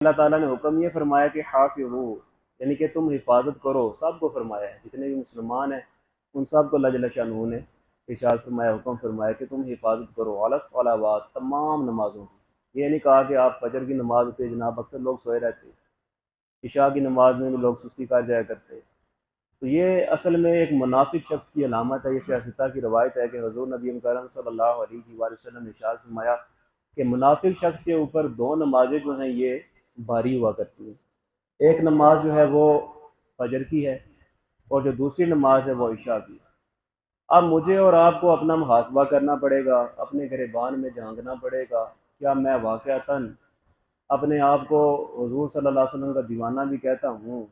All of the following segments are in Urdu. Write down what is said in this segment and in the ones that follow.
اللہ تعالیٰ نے حکم یہ فرمایا کہ حافظو، یعنی کہ تم حفاظت کرو، سب کو فرمایا ہے، جتنے بھی مسلمان ہیں ان سب کو اللہ جل شانہ نے ارشاد فرمایا، حکم فرمایا کہ تم حفاظت کرو علی الصلوات، تمام نمازوں کی۔ یہ نہیں کہا کہ آپ فجر کی نماز ہوتی ہے جناب اکثر لوگ سوئے رہتے ہیں، عشاء کی نماز میں بھی لوگ سستی کر جایا کرتے ہیں، تو یہ اصل میں ایک منافق شخص کی علامت ہے۔ یہ سیاستہ کی روایت ہے کہ حضور نبی کرم صلی اللہ علیہ وآلہ وسلم نے ارشاد فرمایا کہ منافق شخص کے اوپر دو نمازیں جو ہیں یہ بھاری ہوا کرتی ہیں۔ ایک نماز جو ہے وہ فجر کی ہے، اور جو دوسری نماز ہے وہ عشاء کی۔ اب مجھے اور آپ کو اپنا محاسبہ کرنا پڑے گا، اپنے گریبان میں جھانکنا پڑے گا، کیا میں واقعتاً اپنے آپ کو حضور صلی اللہ علیہ وسلم کا دیوانہ بھی کہتا ہوں،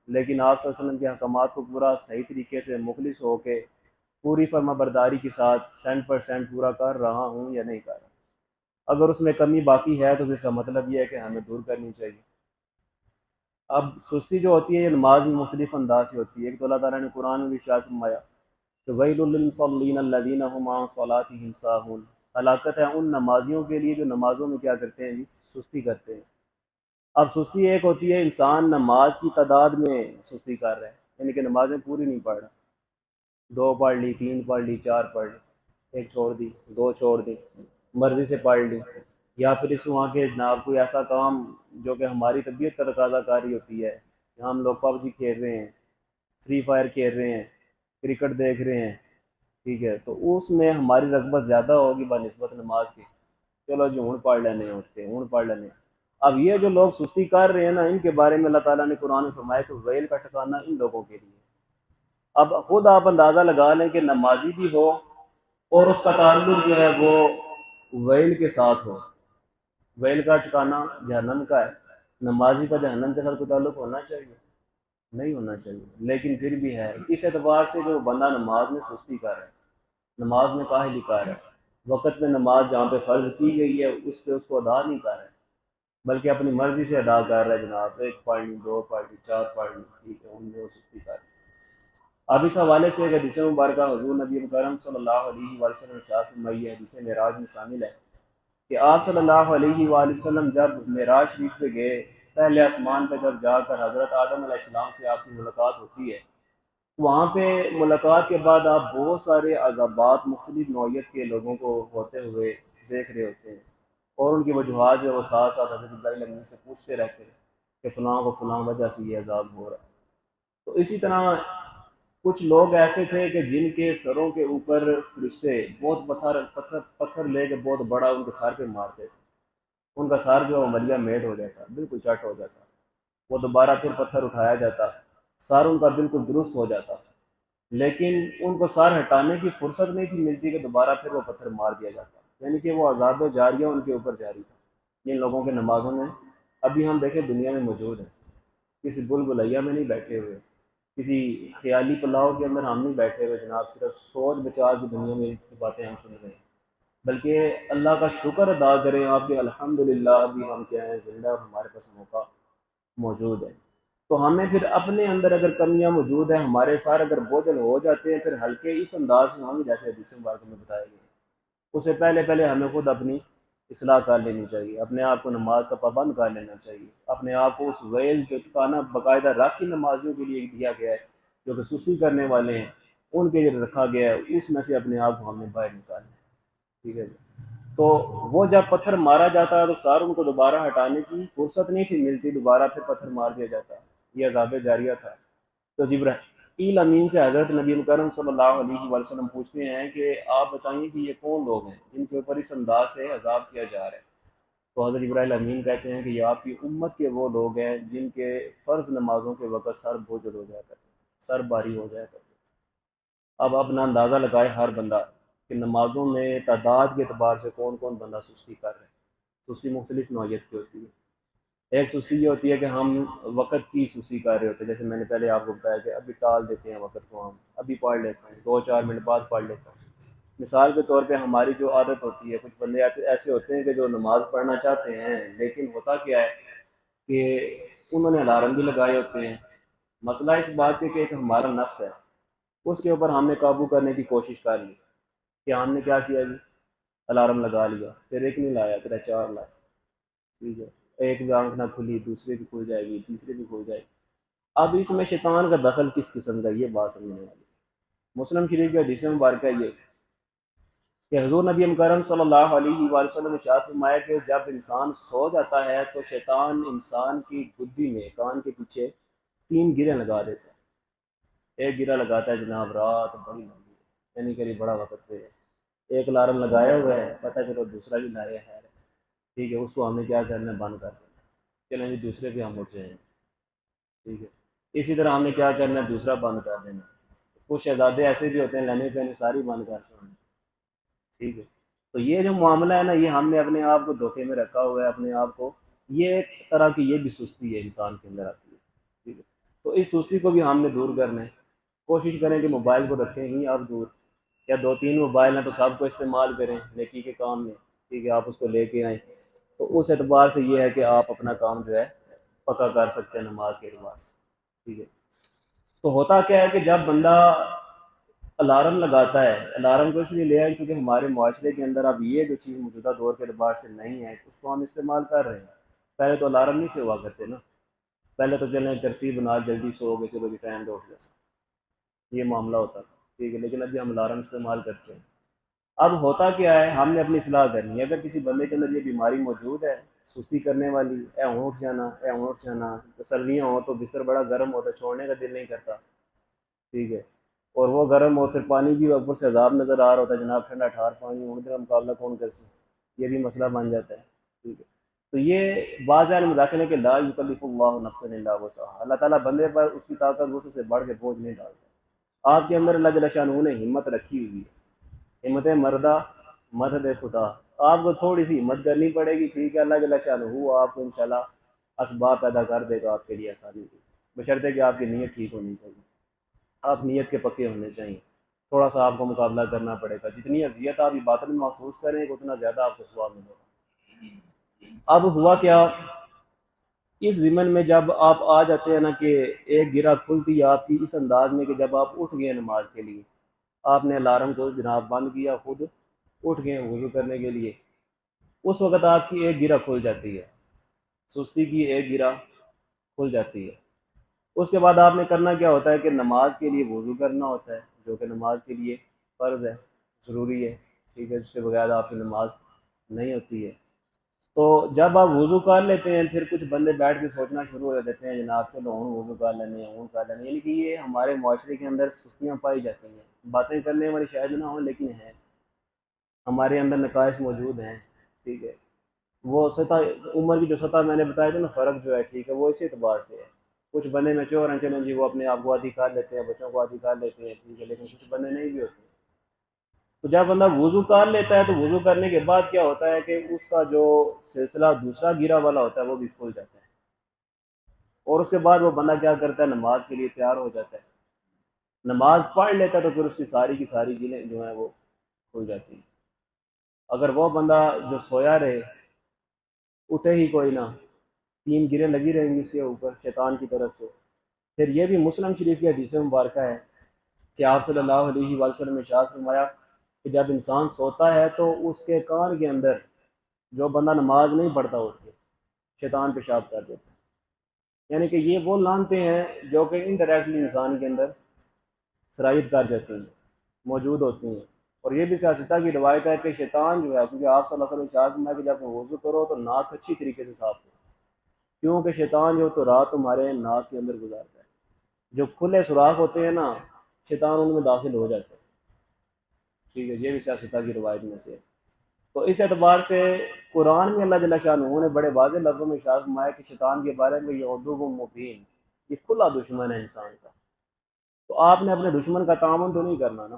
لیکن آپ صلی اللہ علیہ وسلم کے احکامات کو پورا صحیح طریقے سے مخلص ہو کے پوری فرما برداری کے ساتھ 100% پورا کر رہا ہوں یا نہیں کر رہا؟ اگر اس میں کمی باقی ہے تو پھر اس کا مطلب یہ ہے کہ ہمیں دور کرنی چاہیے۔ اب سستی جو ہوتی ہے یہ نماز میں مختلف انداز سے ہوتی ہے۔ ایک تو اللہ تعالیٰ نے قرآن میں بھی ارشاد فرمایا کہ ویل للمصلین الذین هم عن صلاتهم ساہون، ہلاکت ہے ان نمازیوں کے لیے جو نمازوں میں کیا کرتے ہیں جی، سستی کرتے ہیں۔ اب سستی ایک ہوتی ہے انسان نماز کی تعداد میں سستی کر رہا ہے، یعنی کہ نمازیں پوری نہیں پڑھ رہا، 2 پڑھ لی، 3 پڑھ لی، 4 پڑھ لی، ایک چھوڑ دی، 2 چھوڑ دی، مرضی سے پڑھ لی، یا پھر اس وہاں کے جناب کوئی ایسا کام جو کہ ہماری طبیعت کا تقاضا کاری ہوتی ہے کہ ہم لوگ پب جی کھیل رہے ہیں، فری فائر کھیل رہے ہیں، کرکٹ دیکھ رہے ہیں، ٹھیک ہے، تو اس میں ہماری رغبت زیادہ ہوگی بنسبت نماز کی، چلو جی ہوں پڑھ لینے اٹھ کے ہوں پڑھ لینے۔ اب یہ جو لوگ سستی کر رہے ہیں نا، ان کے بارے میں اللہ تعالیٰ نے قرآن میں فرمایا کہ ویل کا ٹھکانہ ان لوگوں کے لیے۔ اب خود آپ اندازہ لگا لیں کہ نمازی بھی ہو اور اس کا تعلق جو ہے وہ ویل کے ساتھ ہو، ویل کا ٹھکانہ جہنم کا ہے، نمازی کا جہنم کے ساتھ کوئی تعلق ہونا چاہیے؟ نہیں ہونا چاہیے، لیکن پھر بھی ہے۔ اس اعتبار سے جو بندہ نماز میں سستی کر رہا ہے، نماز میں کاہلی کر رہا ہے، وقت میں نماز جہاں پہ فرض کی گئی ہے اس پہ اس کو ادا نہیں کر رہا ہے، بلکہ اپنی مرضی سے ادا کر رہا ہے، جناب 1 پڑھ لی، 2 پڑھ لی، 4 پڑھ لی، ٹھیک ہے، ان میں وہ سستی کر رہا ہے۔ اب اس حوالے سے ایک حدیث مبارکہ حضور نبی کرم صلی اللہ علیہ وآلہ وسلم نے ارشاد فرمائی ہے، حدیث معراج میں شامل ہے کہ آپ صلی اللہ علیہ وآلہ وسلم جب معراج شریف پہ گئے، پہلے آسمان پہ جب جا کر حضرت آدم علیہ السلام سے آپ کی ملاقات ہوتی ہے، وہاں پہ ملاقات کے بعد آپ بہت سارے عذابات مختلف نوعیت کے لوگوں کو ہوتے ہوئے دیکھ رہے ہوتے ہیں، اور ان کی وجوہات جو ہے وہ ساتھ ساتھ حضرت ابراہیم علیہ السلام سے پوچھتے رہتے ہیں کہ فلاں کو فلاں وجہ سے یہ عذاب ہو رہا ہے۔ تو اسی طرح کچھ لوگ ایسے تھے کہ جن کے سروں کے اوپر فرشتے بہت پتھر لے کے بہت بڑا ان کے سر پہ مارتے تھے، ان کا سر جو عملیہ میٹ ہو جاتا، بالکل چٹ ہو جاتا، وہ دوبارہ پھر پتھر اٹھایا جاتا، سر ان کا بالکل درست ہو جاتا، لیکن ان کو سر ہٹانے کی فرصت نہیں تھی ملتی کہ دوبارہ پھر وہ پتھر مار دیا جاتا، یعنی کہ وہ عذاب جاریہ ان کے اوپر جاری تھا۔ جن لوگوں کے نمازوں میں ابھی ہم دیکھیں دنیا میں موجود ہیں، کسی بل بلیا میں نہیں بیٹھے ہوئے، کسی خیالی پلاؤ کے اندر ہم نہیں بیٹھے ہوئے جناب، صرف سوچ بچار کی دنیا میں کی باتیں ہم سن رہے ہیں، بلکہ اللہ کا شکر ادا کریں آپ کہ الحمدللہ ابھی ہم کیا ہیں زندہ، اور ہمارے پاس موقع موجود ہے۔ تو ہمیں پھر اپنے اندر اگر کمیاں موجود ہیں، ہمارے سار اگر بوجھل ہو جاتے ہیں، پھر ہلکے اس انداز میں ہوں گے جیسے حدیث مبارکہ میں بتایا گیا، اس سے پہلے ہمیں خود اپنی اصلاح کر لینی چاہیے، اپنے آپ کو نماز کا پابند کر لینا چاہیے، اپنے آپ کو اس ویل جو ٹھکانہ باقاعدہ راکھی نمازیوں کے لیے دیا گیا ہے، جو کہ سستی کرنے والے ہیں ان کے لیے رکھا گیا ہے، اس میں سے اپنے آپ کو ہم نے باہر نکالنا ہے، ٹھیک ہے جی۔ تو وہ جب پتھر مارا جاتا ہے تو سار ان کو دوبارہ ہٹانے کی فرصت نہیں تھی ملتی، دوبارہ پھر پتھر مار دیا جاتا، یہ عذاب جاریہ تھا۔ تو جبرائیل امین سے حضرت نبی مکرم صلی اللہ علیہ وآلہ وسلم پوچھتے ہیں کہ آپ بتائیں کہ یہ کون لوگ ہیں جن کے اوپر اس انداز سے عذاب کیا جا رہا ہے؟ تو حضرت جبرائیل امین کہتے ہیں کہ یہ آپ کی امت کے وہ لوگ ہیں جن کے فرض نمازوں کے وقت سر بوجھل ہو جایا کرتے تھے، سر بھاری ہو جایا کرتے تھے۔ اب اپنا اندازہ لگائے ہر بندہ کہ نمازوں میں تعداد کے اعتبار سے کون کون بندہ سستی کر رہے ہیں۔ سستی مختلف نوعیت کی ہوتی ہے، ایک سستی یہ ہوتی ہے کہ ہم وقت کی سستی کر رہے ہوتے ہیں، جیسے میں نے پہلے آپ کو بتایا کہ ابھی ٹال دیتے ہیں وقت کو، ہم ابھی پڑھ لیتے ہیں، 2-4 منٹ بعد پڑھ لیتا ہوں۔ مثال کے طور پہ ہماری جو عادت ہوتی ہے، کچھ بندے ایسے ہوتے ہیں کہ جو نماز پڑھنا چاہتے ہیں لیکن ہوتا کیا ہے کہ انہوں نے الارم بھی لگائے ہوتے ہیں۔ مسئلہ اس بات کے کہ ایک ہمارا نفس ہے، اس کے اوپر ہم نے قابو کرنے کی کوشش کر لی کہ ہم نے کیا کیا جی، الارم لگا لیا، پھر ایک نہیں لایا، 3 4 لائے، ٹھیک ہے، ایک بھی آنکھ نہ کھلی دوسرے بھی کھل جائے گی، تیسرے بھی کھل جائے گی۔ اب اس میں شیطان کا دخل کس قسم کا، یہ بات سمجھنے والی۔ مسلم شریف کی حدیث مبارکہ یہ کہ حضور نبی مکرم صلی اللہ علیہ وآلہ وسلم نے ارشاد فرمایا کہ جب انسان سو جاتا ہے تو شیطان انسان کی گدی میں، کان کے پیچھے 3 گریں لگا دیتا ہے۔ ایک گرہ لگاتا ہے جناب رات بڑی لمبی، یعنی قریب بڑا وقت پہ ہے۔ ایک الارم لگایا ہوا ہے، پتہ چلو دوسرا بھی لایا ہے، ٹھیک ہے، اس کو ہمیں کیا کرنا ہے، بند کر دینا، چلیں جی دوسرے پہ ہم اٹھ جائیں، ٹھیک ہے۔ اسی طرح ہم نے کیا کرنا ہے، دوسرا بند کر دینا۔ کچھ شہزادے ایسے بھی ہوتے ہیں لینے پہ ساری بند کر چھوڑیں، ٹھیک ہے۔ تو یہ جو معاملہ ہے نا، یہ ہم نے اپنے آپ کو دھوکے میں رکھا ہوا ہے، اپنے آپ کو، یہ ایک طرح کی یہ بھی سستی ہے انسان کے اندر آتی ہے، ٹھیک ہے۔ تو اس سستی کو بھی ہم نے دور کرنا ہے۔ کوشش کریں کہ موبائل کو رکھیں ہی آپ دور، یا 2-3 موبائل ہیں تو سب کو استعمال کریں نیکی کے کام میں، ٹھیک ہے، آپ اس کو لے کے آئیں۔ تو اس اعتبار سے یہ ہے کہ آپ اپنا کام جو ہے پکا کر سکتے ہیں نماز کے اعتبار سے، ٹھیک ہے۔ تو ہوتا کیا ہے کہ جب بندہ الارم لگاتا ہے، الارم کو اس لیے لے آئے چونکہ ہمارے معاشرے کے اندر اب یہ جو چیز موجودہ دور کے اعتبار سے نہیں ہے اس کو ہم استعمال کر رہے ہیں۔ پہلے تو الارم نہیں تھے ہوا کرتے نا، پہلے تو چلیں ترتیب بنا جلدی سو گئے، چلو جی ٹائم دو اٹھ جیسا، یہ معاملہ ہوتا تھا، ٹھیک ہے۔ لیکن ابھی ہم الارم استعمال کرتے ہیں۔ اب ہوتا کیا ہے، ہم نے اپنی اصلاح کرنی ہے۔ اگر کسی بندے کے اندر یہ بیماری موجود ہے، سستی کرنے والی، اے اونٹ جانا، اے اونٹ جانا، سردیاں ہوں تو بستر بڑا گرم ہوتا ہے، چھوڑنے کا دل نہیں کرتا، ٹھیک ہے، اور وہ گرم ہو، پھر پانی بھی اوپر سے عذاب نظر آ رہا ہوتا ہے، جناب ٹھنڈا ٹھار پانی، اونٹ کا مقابلہ کون کر سکے، یہ بھی مسئلہ بن جاتا ہے، ٹھیک ہے۔ تو یہ بعض علم داخل ہے کہ لا یکلف اللہ نفسا الا وسعها، اللہ تعالیٰ بندے پر اس کی طاقت وسع سے بڑھ کے بوجھ نہیں ڈالتا۔ آپ کے اندر اللہ جل شانہ نے ہمت رکھی ہوئی ہے، ہمت مردہ مدد خدا، آپ کو تھوڑی سی ہمت کرنی پڑے گی، ٹھیک ہے، اللہ جل شانہ آپ کو انشاءاللہ اسباب پیدا کر دے گا آپ کے لیے آسانی کی، بشرطے کہ آپ کی نیت ٹھیک ہونی چاہیے، آپ نیت کے پکے ہونے چاہیے۔ تھوڑا سا آپ کو مقابلہ کرنا پڑے گا، جتنی اذیت آپ باطن میں محسوس کریں گے اتنا زیادہ آپ کو ثواب ملے گا۔ اب ہوا کیا، اس ضمن میں جب آپ آ جاتے ہیں نا کہ ایک گرہ کھلتی ہے آپ کی اس انداز میں کہ جب آپ اٹھ گئے نماز کے لیے، آپ نے الارم کو جناب بند کیا، خود اٹھ گئے وضو کرنے کے لیے، اس وقت آپ کی ایک گرہ کھل جاتی ہے، سستی کی ایک گرہ کھل جاتی ہے۔ اس کے بعد آپ نے کرنا کیا ہوتا ہے کہ نماز کے لیے وضو کرنا ہوتا ہے، جو کہ نماز کے لیے فرض ہے، ضروری ہے، ٹھیک ہے، جس کے بغیر آپ کی نماز نہیں ہوتی ہے۔ تو جب آپ وضو کر لیتے ہیں پھر کچھ بندے بیٹھ کے سوچنا شروع ہو دیتے ہیں، جناب چلو ہوں وضو کر لینے، ہوں کر لینے، یعنی کہ یہ ہمارے معاشرے کے اندر سستیاں پائی جاتی ہیں، باتیں کرنے والی شاید نہ ہوں لیکن ہیں، ہمارے اندر نقائص موجود ہیں، ٹھیک ہے۔ وہ سطح عمر کی جو سطح میں نے بتایا تھا نا، فرق جو ہے، ٹھیک ہے، وہ اسی اعتبار سے ہے۔ کچھ بندے میچور ہیں، چلیں جی وہ اپنے آپ کو عادی کر لیتے ہیں، بچوں کو عادی کر لیتے ہیں، ٹھیک ہے، لیکن کچھ بندے نہیں بھی ہوتے۔ تو جب بندہ وضو کر لیتا ہے تو وضو کرنے کے بعد کیا ہوتا ہے کہ اس کا جو سلسلہ دوسرا گرہ والا ہوتا ہے وہ بھی کھل جاتا ہے، اور اس کے بعد وہ بندہ کیا کرتا ہے، نماز کے لیے تیار ہو جاتا ہے، نماز پڑھ لیتا ہے تو پھر اس کی ساری گرہیں جو ہیں وہ کھل جاتی ہیں۔ اگر وہ بندہ جو سویا رہے، اٹھے ہی کوئی نہ، 3 گرہیں لگی رہیں گی اس کے اوپر شیطان کی طرف سے۔ پھر یہ بھی مسلم شریف کی حدیث مبارکہ ہے کہ آپ صلی اللہ علیہ وآلہ وسلم نے ارشاد فرمایا کہ جب انسان سوتا ہے تو اس کے کان کے اندر، جو بندہ نماز نہیں پڑھتا اٹھ کے، شیطان پیشاب کر دیتا ہے، یعنی کہ یہ وہ لانتے ہیں جو کہ انڈائریکٹلی انسان کے اندر سرایت کر جاتی ہیں، موجود ہوتی ہیں۔ اور یہ بھی سیاستہ کی روایت ہے کہ شیطان جو ہے، کیونکہ آپ صلی اللہ علیہ وسلم ارشاد فرمایا کہ جب وضو کرو تو ناک اچھی طریقے سے صاف کرو، کیونکہ شیطان جو تو رات تمہارے ناک کے اندر گزارتا ہے، جو کھلے سوراخ ہوتے ہیں نا، شیطان ان میں داخل ہو جاتا ہے، ٹھیک ہے، یہ بھی سیاستہ کی روایت میں سے ہے۔ تو اس اعتبار سے قرآن میں اللہ جل شانہ نے بڑے واضح لفظوں میں ارشاد فرمایا کہ شیطان کے بارے میں یہ عدو مبین، یہ کھلا دشمن ہے انسان کا۔ تو آپ نے اپنے دشمن کا تعاون تو نہیں کرنا نا،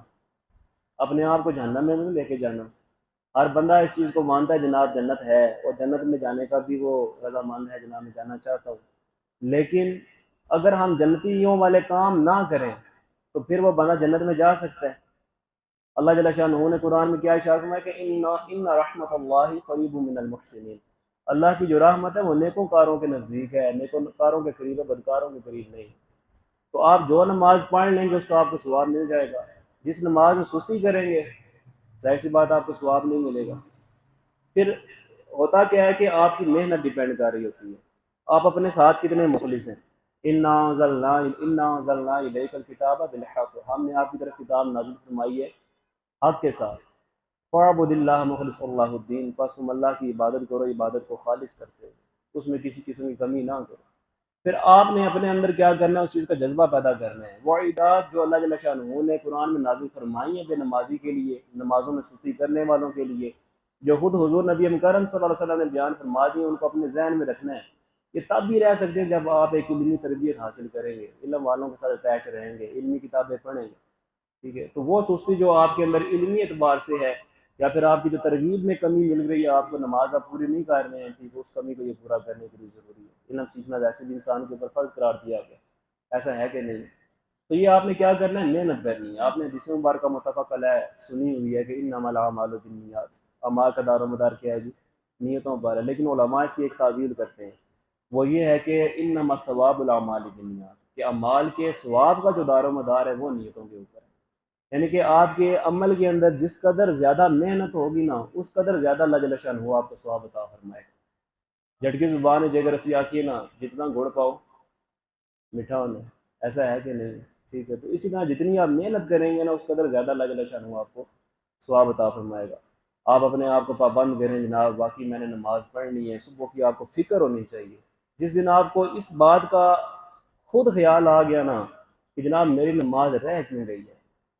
اپنے آپ کو جہنم میں نہیں لے کے جانا۔ ہر بندہ اس چیز کو مانتا ہے جناب جنت ہے، اور جنت میں جانے کا بھی وہ رضامند ہے، جناب میں جانا چاہتا ہوں، لیکن اگر ہم جنتیوں والے کام نہ کریں تو پھر وہ بندہ جنت میں جا سکتا ہے۔ اللہ جل شانہ نے قرآن میں کیا ارشاد فرمایا کہ ان رحمت اللہ قریب من المحسنین، اللہ کی جو رحمت ہے وہ نیکوں کاروں کے نزدیک ہے، نیکوں کاروں کے قریب ہے، بدکاروں کے قریب نہیں۔ تو آپ جو نماز پڑھ لیں گے اس کا آپ کو ثواب مل جائے گا، جس نماز میں سستی کریں گے ظاہر سی بات آپ کو ثواب نہیں ملے گا۔ پھر ہوتا کیا ہے کہ آپ کی محنت ڈیپینڈ کر رہی ہوتی ہے، آپ اپنے ساتھ کتنے مخلص ہیں۔ انا انزلنا الیک الکتاب بالحق، ہم نے آپ کی طرف کتاب نازل فرمائی ہے حق کے ساتھ۔ فاعبد اللہ مخلص اللہ الدین، پس تم اللہ کی عبادت کرو عبادت کو خالص کرتے ہو، اس میں کسی قسم کی کمی نہ کرو۔ پھر آپ نے اپنے اندر کیا کرنا ہے، اس چیز کا جذبہ پیدا کرنا ہے۔ وہ عیدات جو اللہ جل شانہ نے قرآن میں نازل فرمائی ہیں بے نمازی کے لیے، نمازوں میں سستی کرنے والوں کے لیے، جو خود حضور نبی کرم صلی اللہ علیہ وسلم نے بیان فرما دی، ان کو اپنے ذہن میں رکھنا ہے۔ یہ تب بھی رہ سکتے ہیں جب آپ ایک علمی تربیت حاصل کریں گے، علم والوں کے ساتھ اٹیچ رہیں گے، علمی کتابیں پڑھیں گے، ٹھیک ہے۔ تو وہ سستی جو آپ کے اندر علمی اعتبار سے ہے، یا پھر آپ کی جو ترغیب میں کمی مل رہی ہے، آپ کو نماز آپ پوری نہیں کر رہے ہیں، ٹھیک ہے، اس کمی کو یہ پورا کرنے کے لیے ضروری ہے۔ علم سیکھنا ویسے بھی انسان کے اوپر فرض قرار دیا گیا، ایسا ہے کہ نہیں؟ تو یہ آپ نے کیا کرنا ہے، محنت کرنی ہے۔ آپ نے حدیث مبارکہ متفق علیہ سنی ہوئی ہے کہ انما الاعمال بالنیات، اعمال کا دار و مدار کیا ہے جی، نیتوں پر ہے، لیکن علماء اس کی ایک تعویل کرتے ہیں، وہ یہ ہے کہ انما ثواب الاعمال بالنیات، کہ اعمال کے ثواب کا جو دار و مدار ہے وہ نیتوں کے اوپر ہے۔ یعنی کہ آپ کے عمل کے اندر جس قدر زیادہ محنت ہوگی نا، اس قدر زیادہ اللہ جل شانہ آپ کو ثواب عطا فرمائے گا۔ جھٹکی زبان ہے جے رسی آتی ہے نا، جتنا گڑ پاؤ میٹھا ہونا، ایسا ہے کہ نہیں؟ ٹھیک ہے، تو اسی طرح جتنی آپ محنت کریں گے نا، اس قدر زیادہ اللہ جل شانہ آپ کو ثواب عطا فرمائے گا۔ آپ اپنے آپ کو پابند کریں جناب، باقی میں نے نماز پڑھنی ہے، صبح کی آپ کو فکر ہونی چاہیے۔ جس دن آپ کو اس بات کا خود خیال آ گیا نا کہ جناب میری نماز رہ کیوں گئی ہے،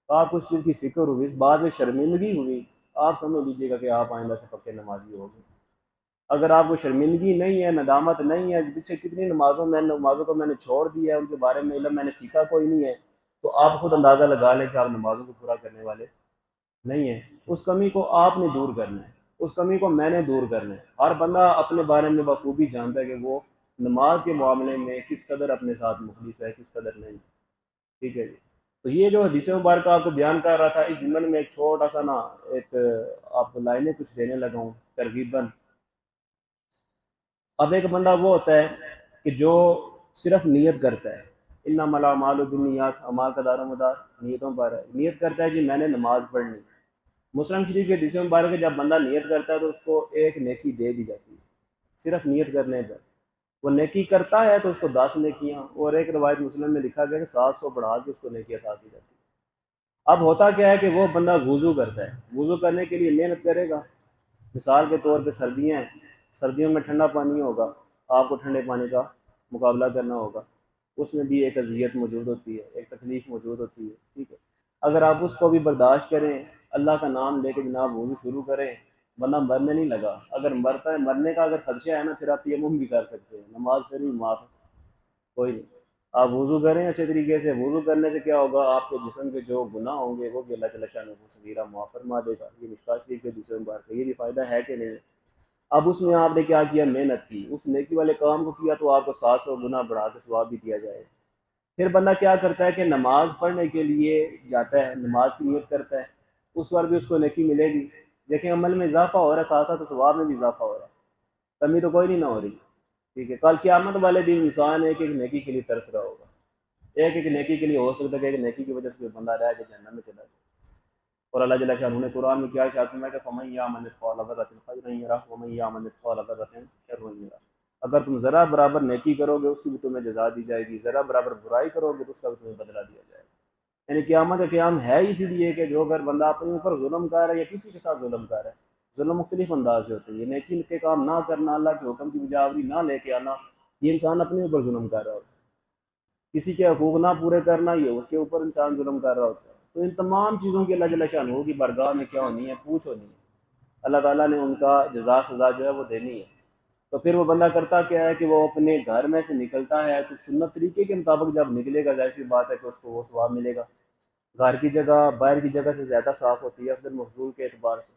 تو آپ کو اس چیز کی فکر ہوئی، اس بات میں شرمندگی ہوئی، آپ سمجھ لیجیے گا کہ آپ آئندہ سے پکے نمازی ہو گئے۔ اگر آپ کو شرمندگی نہیں ہے، ندامت نہیں ہے، پیچھے کتنی نمازوں کو میں نے چھوڑ دیا ہے، ان کے بارے میں علم میں نے سیکھا کوئی نہیں ہے، تو آپ خود اندازہ لگا لیں کہ آپ نمازوں کو پورا کرنے والے نہیں ہیں۔ اس کمی کو آپ نے دور کرنا ہے، اس کمی کو میں نے دور کرنا ہے۔ ہر بندہ اپنے بارے میں بخوبی جانتا ہے کہ وہ نماز کے معاملے میں کس قدر اپنے ساتھ مخلص ہے، کس قدر نہیں، ٹھیک ہے جی۔ تو یہ جو حدیث مبارکہ آپ کو بیان کر رہا تھا، اس ضمن میں ایک چھوٹا سا نا ایک آپ کو لائنیں کچھ دینے لگا ہوں ترغیباً۔ اب ایک بندہ وہ ہوتا ہے کہ جو صرف نیت کرتا ہے، انما الاعمال بالنیات، اعمال کا دار و مدار نیتوں پر ہے۔ نیت کرتا ہے جی میں نے نماز پڑھنی، مسلم شریف کے حدیث مبارک ہے جب بندہ نیت کرتا ہے تو اس کو ایک نیکی دے دی جاتی ہے، صرف نیت کرنے پر۔ وہ نیکی کرتا ہے تو اس کو 10 نیکیاں، اور ایک روایت مسلم میں لکھا گیا کہ 700 بڑھا کے اس کو نیکی عطا کی جاتی ہے۔ اب ہوتا کیا ہے کہ وہ بندہ وضو کرتا ہے، وضو کرنے کے لیے محنت کرے گا، مثال کے طور پہ سردیاں ہیں، سردیوں میں ٹھنڈا پانی ہوگا، آپ کو ٹھنڈے پانی کا مقابلہ کرنا ہوگا، اس میں بھی ایک اذیت موجود ہوتی ہے، ایک تکلیف موجود ہوتی ہے، ٹھیک ہے۔ اگر آپ اس کو بھی برداشت کریں، اللہ کا نام لے کے جناب وضو شروع کریں، بندہ مرنے نہیں لگا، اگر مرتا ہے، مرنے کا اگر خدشہ ہے نا، پھر آپ تیمم بھی کر سکتے ہیں، نماز پھر بھی معاف ہے، کوئی نہیں۔ آپ وضو کریں اچھے طریقے سے، وضو کرنے سے کیا ہوگا، آپ کے جسم کے جو گناہ ہوں گے وہ بھی اللہ تعالیٰ شان کو صغیرہ معاف فرما دے گا۔ یہ مشکوٰۃ شریف کے حدیث مبارک ہے، یہ بھی فائدہ ہے کہ نہیں؟ اب اس میں آپ نے کیا کیا، محنت کی، اس نیکی والے کام کو کیا تو آپ کو 700 گنا بڑھا کے ثواب بھی دیا جائے۔ پھر بندہ کیا کرتا ہے کہ نماز پڑھنے کے لیے جاتا ہے، نماز کی نیت کرتا ہے، اس وقت بھی اس کو نیکی ملے گی۔ دیکھیں عمل میں اضافہ ہو رہا ہے، ساتھ ساتھ ثواب میں بھی اضافہ ہو رہا ہے، کمی تو کوئی نہیں نہ ہو رہی، ٹھیک ہے۔ کل قیامت والے دن انسان ایک ایک نیکی کے لیے ترس رہا ہوگا، ایک ایک نیکی کے لیے ہو سکتا ہے کہ ایک نیکی کی وجہ سے کوئی بندہ رہ جائے جہنم میں چلا جائے۔ اور اللہ جل شانہ نے قرآن میں کیا ارشاد فرمایا کہ فَمَن يَعْمَلْ مِثْقَالَ ذَرَّةٍ خَيْرًا يَرَهُ وَمَن يَعْمَلْ مِثْقَالَ ذَرَّةٍ شَرًّا يَرَهُ۔ اگر تم ذرا برابر نیکی کرو گے اس کی بھی تمہیں جزا دی جائے گی، ذرا برابر برائی کرو گے تو اس کا بھی تمہیں بدلہ دیا جائے گا۔ یعنی قیامت کا قیام ہے اسی لیے کہ جو اگر بندہ اپنے اوپر ظلم کر رہا ہے یا کسی کے ساتھ ظلم کر رہا ہے، ظلم مختلف انداز سے ہوتے ہیں، یہ نیکی کے کام نہ کرنا، اللہ کے حکم کی بجاوری نہ لے کے آنا، یہ انسان اپنے اوپر ظلم کر رہا ہوتا ہے۔ کسی کے حقوق نہ پورے کرنا، یہ اس کے اوپر انسان ظلم کر رہا ہوتا ہے۔ تو ان تمام چیزوں کی اللہ جل شانہ کی بارگاہ میں کیا ہونی ہے، پوچھ ہونی ہے، اللہ تعالیٰ نے ان کا جزا سزا جو ہے وہ دینی ہے۔ تو پھر وہ بندہ کرتا کیا ہے کہ وہ اپنے گھر میں سے نکلتا ہے تو سنت طریقے کے مطابق جب نکلے گا، ظاہر سی بات ہے کہ اس کو وہ ثواب ملے گا۔ گھر کی جگہ باہر کی جگہ سے زیادہ صاف ہوتی ہے افضل مفضول کے اعتبار سے،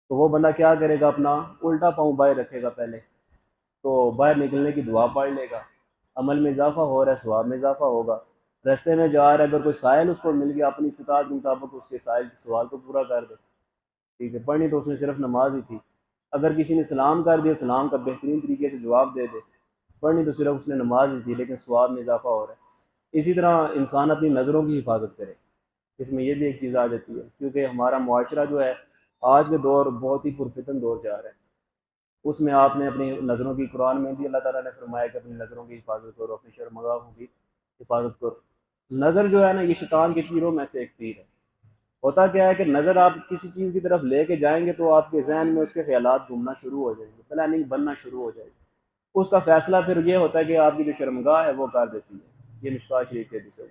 تو وہ بندہ کیا کرے گا، اپنا الٹا پاؤں باہر رکھے گا پہلے، تو باہر نکلنے کی دعا پڑھ لے گا، عمل میں اضافہ ہو رہا ہے، ثواب میں اضافہ ہوگا۔ راستے میں جا رہا ہے، اگر کوئی سائل اس کو مل گیا، اپنی استطاعت کے مطابق اس کے سائل کے سوال کو پورا کر دے، ٹھیک ہے۔ پڑھنی تو اس نے صرف نماز ہی تھی، اگر کسی نے سلام کر دیا، سلام کا بہترین طریقے سے جواب دے دے، پڑھنی تو صرف اس نے نماز ہی تھی، لیکن ثواب میں اضافہ ہو رہا ہے۔ اسی طرح انسان اپنی نظروں کی حفاظت کرے، اس میں یہ بھی ایک چیز آ جاتی ہے، کیونکہ ہمارا معاشرہ جو ہے آج کے دور بہت ہی پرفتن دور جا رہا ہے۔ اس میں آپ نے اپنی نظروں کی، قرآن میں بھی اللہ تعالیٰ نے فرمایا کہ اپنی نظروں کی حفاظت کرو، اپنی شرمگاہوں کی حفاظت کرو۔ نظر جو ہے نا، یہ شیطان کے تیروں میں سے ایک تیر ہے۔ ہوتا کیا ہے کہ نظر آپ کسی چیز کی طرف لے کے جائیں گے تو آپ کے ذہن میں اس کے خیالات گھومنا شروع ہو جائیں گے، پلاننگ بننا شروع ہو جائے گی۔ اس کا فیصلہ پھر یہ ہوتا ہے کہ آپ کی جو شرمگاہ ہے وہ کر دیتی ہے۔ یہ مشکوٰۃ شریف کے حدیث ہے۔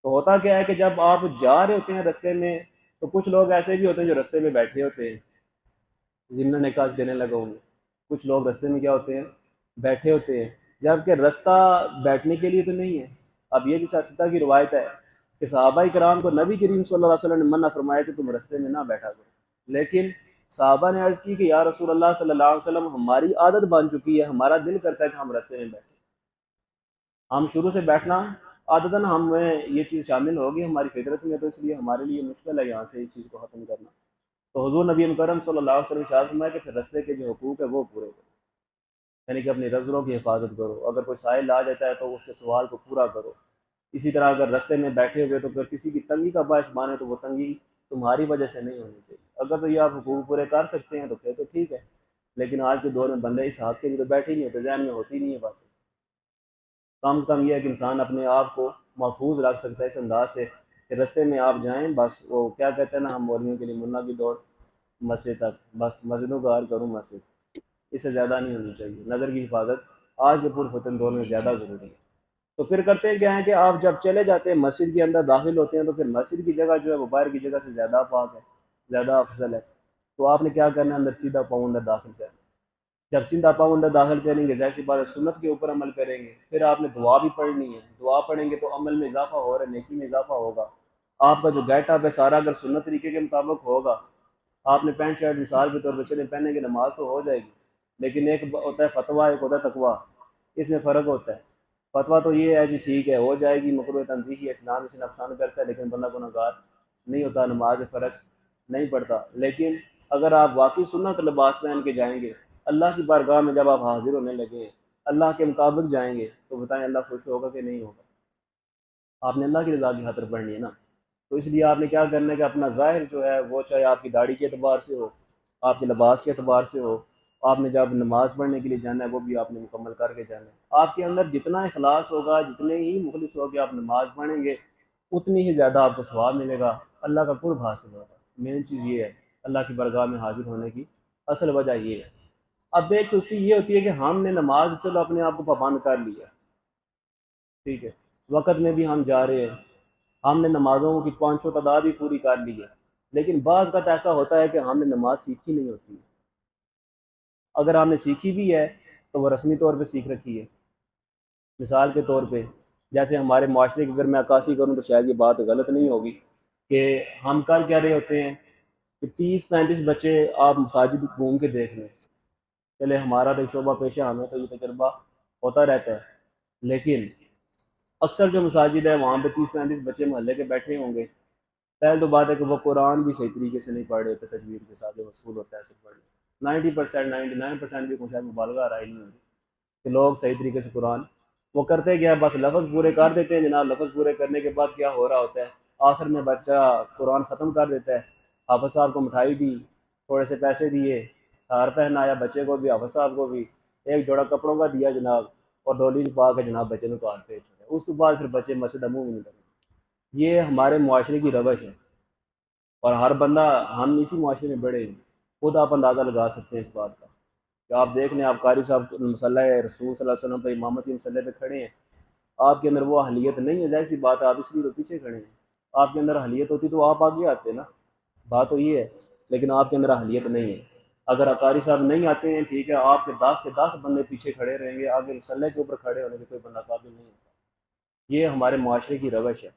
تو ہوتا کیا ہے کہ جب آپ جا رہے ہوتے ہیں رستے میں، تو کچھ لوگ ایسے بھی ہوتے ہیں جو رستے میں بیٹھے ہوتے ہیں، ضمن نکاس دینے لگا ہوں۔ کچھ لوگ رستے میں کیا ہوتے ہیں، بیٹھے ہوتے ہیں، جبکہ رستہ بیٹھنے کے لیے تو نہیں ہے۔ اب یہ بھی سیاستہ کی روایت ہے کہ صحابہ کرام کو نبی کریم صلی اللہ علیہ وسلم نے منع فرمایا کہ تم رستے میں نہ بیٹھا کرو، لیکن صحابہ نے عرض کی کہ یا رسول اللہ صلی اللہ علیہ وسلم، ہماری عادت بن چکی ہے، ہمارا دل کرتا ہے کہ ہم رستے میں بیٹھیں، ہم شروع سے بیٹھنا عادتاً ہم میں یہ چیز شامل ہوگی ہماری فطرت میں، تو اس لیے ہمارے لیے مشکل ہے یہاں سے اس چیز کو ختم کرنا۔ تو حضور نبی مکرم صلی اللہ علیہ وسلم ارشاد فرمایا کہ پھر رستے کے جو حقوق ہے وہ پورے کرو، یعنی کہ اپنی نظروں کی حفاظت کرو۔ اگر کوئی سائل آ جاتا ہے تو اس کے سوال کو پورا کرو۔ اسی طرح اگر رستے میں بیٹھے ہوئے تو اگر کسی کی تنگی کا باعث بنے تو وہ تنگی تمہاری وجہ سے نہیں ہونی چاہیے۔ اگر تو یہ آپ حقوق پورے کر سکتے ہیں تو پھر تو ٹھیک ہے، لیکن آج کے دور میں بندے اس حق کے لیے تو بیٹھے ہی نہیں ہوتے، ذہن میں ہوتی نہیں ہے باتیں۔ کم سے کم یہ ہے کہ انسان اپنے آپ کو محفوظ رکھ سکتا ہے اس انداز سے کہ رستے میں آپ جائیں، بس وہ کیا کہتے ہیں نا، ہم مولویوں کے لیے ملا کی دوڑ مسجد تک، بس مسجدوں کا حال کروں مسجد، اس سے زیادہ نہیں ہونی چاہیے۔ نظر کی حفاظت آج کے پرفتن دور میں زیادہ ضروری ہے۔ تو پھر کرتے ہیں کیا ہے کہ آپ جب چلے جاتے ہیں مسجد کے اندر داخل ہوتے ہیں تو پھر مسجد کی جگہ جو ہے وہ باہر کی جگہ سے زیادہ پاک ہے، زیادہ افضل ہے۔ تو آپ نے کیا کرنا ہے، اندر سیدھا پاؤں اندر داخل کرنا ہے۔ جب سیدھا پاؤں اندر داخل کریں گے، ظاہر سی بات ہے سنت کے اوپر عمل کریں گے، پھر آپ نے دعا بھی پڑھنی ہے۔ دعا پڑھیں گے تو عمل میں اضافہ ہو رہا ہے، نیکی میں اضافہ ہوگا۔ آپ کا جو گیٹ اپ ہے سارا اگر سنت طریقے کے مطابق ہوگا، آپ نے پینٹ شرٹ مثال کے طور پہ چلے پہنیں گے، نماز تو ہو جائے گی، لیکن ایک ہوتا ہے فتویٰ، ایک ہوتا ہے تقویٰ، اس میں فرق ہوتا ہے۔ فتویٰ تو یہ ہے جی ٹھیک ہے ہو جائے گی، مکروہ تنزیہی ہے، اسلام اسے نقصان کرتا ہے، لیکن بندہ گناہ گار نہیں ہوتا، نماز میں فرق نہیں پڑتا۔ لیکن اگر آپ واقعی سنت لباس پہن کے جائیں گے، اللہ کی بارگاہ میں جب آپ حاضر ہونے لگے، اللہ کے مطابق جائیں گے، تو بتائیں اللہ خوش ہوگا کہ نہیں ہوگا؟ آپ نے اللہ کی رضا کی خاطر پڑھنی ہے نا۔ تو اس لیے آپ نے کیا کرنا ہے کہ اپنا ظاہر جو ہے وہ چاہے آپ کی داڑھی کے اعتبار سے ہو، آپ کے لباس کے اعتبار سے ہو، آپ نے جب نماز پڑھنے کے لیے جانا ہے وہ بھی آپ نے مکمل کر کے جانا ہے۔ آپ کے اندر جتنا اخلاص ہوگا، جتنے ہی مخلص ہو کے آپ نماز پڑھیں گے، اتنی ہی زیادہ آپ کو ثواب ملے گا، اللہ کا قرب حاصل ہوگا۔ مین چیز یہ ہے اللہ کی بارگاہ میں حاضر ہونے کی اصل وجہ یہ ہے۔ اب ایک سستی یہ ہوتی ہے کہ ہم نے نماز چلو اپنے آپ کو پابند کر لیا، ٹھیک ہے، وقت میں بھی ہم جا رہے ہیں، ہم نے نمازوں کی پانچوں تعداد بھی پوری کر لی ہے، لیکن بعض کا ایسا ہوتا ہے کہ ہم نے نماز سیکھی نہیں ہوتی۔ اگر ہم نے سیکھی بھی ہے تو وہ رسمی طور پہ سیکھ رکھی ہے۔ مثال کے طور پہ جیسے ہمارے معاشرے کی اگر میں عکاسی کروں تو شاید یہ بات غلط نہیں ہوگی کہ ہم کر کیا رہے ہوتے ہیں کہ 30-35 بچے آپ مساجد گھوم کے دیکھ لیں۔ چلے ہمارا تو شعبہ پیشہ ہمیں تو یہ تجربہ ہوتا رہتا ہے، لیکن اکثر جو مساجد ہے وہاں پہ 30-35 بچے محلے کے بیٹھے ہوں گے۔ پہلے تو بات ہے کہ وہ قرآن بھی صحیح طریقے سے نہیں پڑھ رہے ہوتے، تجوید کے ساتھ جو اصول ہوتا ہے ایسے پڑھ رہے 90%، 99% بھی شاید مبالغہ آ رہا ہی نہیں ہوگی کہ لوگ صحیح طریقے سے قرآن وہ کرتے گیا، بس لفظ پورے کر دیتے ہیں جناب۔ لفظ پورے کرنے کے بعد کیا ہو رہا ہوتا ہے، آخر میں بچہ قرآن ختم کر دیتا ہے۔ حافظ صاحب کو مٹھائی دی، تھوڑے سے پیسے دیے، ہار پہنایا بچے کو بھی، حافظ صاحب کو بھی، ایک جوڑا کپڑوں کا دیا جناب، اور ڈولی پا کے جناب بچے نے کار پہ چھوڑا۔ اس کے بعد پھر بچے مسجد منہ بھی نہیں لگے۔ یہ ہمارے معاشرے کی روش ہے، اور ہر بندہ، ہم اسی معاشرے میں بڑے ہیں، خود آپ اندازہ لگا سکتے ہیں اس بات کا کہ آپ دیکھ لیں، آپ قاری صاحب مصلی رسول صلی اللہ علیہ وسلم پہ امامت کے مسئلے پہ کھڑے ہیں، آپ کے اندر وہ اہلیت نہیں ہے، ظاہر سی بات ہے آپ اس لیے تو پیچھے کھڑے ہیں۔ آپ کے اندر اہلیت ہوتی تو آپ آگے آتے نا، بات تو یہ ہے، لیکن آپ کے اندر اہلیت نہیں ہے۔ اگر قاری صاحب نہیں آتے ہیں، ٹھیک ہے، آپ کے 10 بندے پیچھے کھڑے رہیں گے، آگے مسئلے کے اوپر کھڑے ہونے کے کوئی بندہ قابل نہیں ہوتا۔ یہ ہمارے معاشرے کی روش ہے۔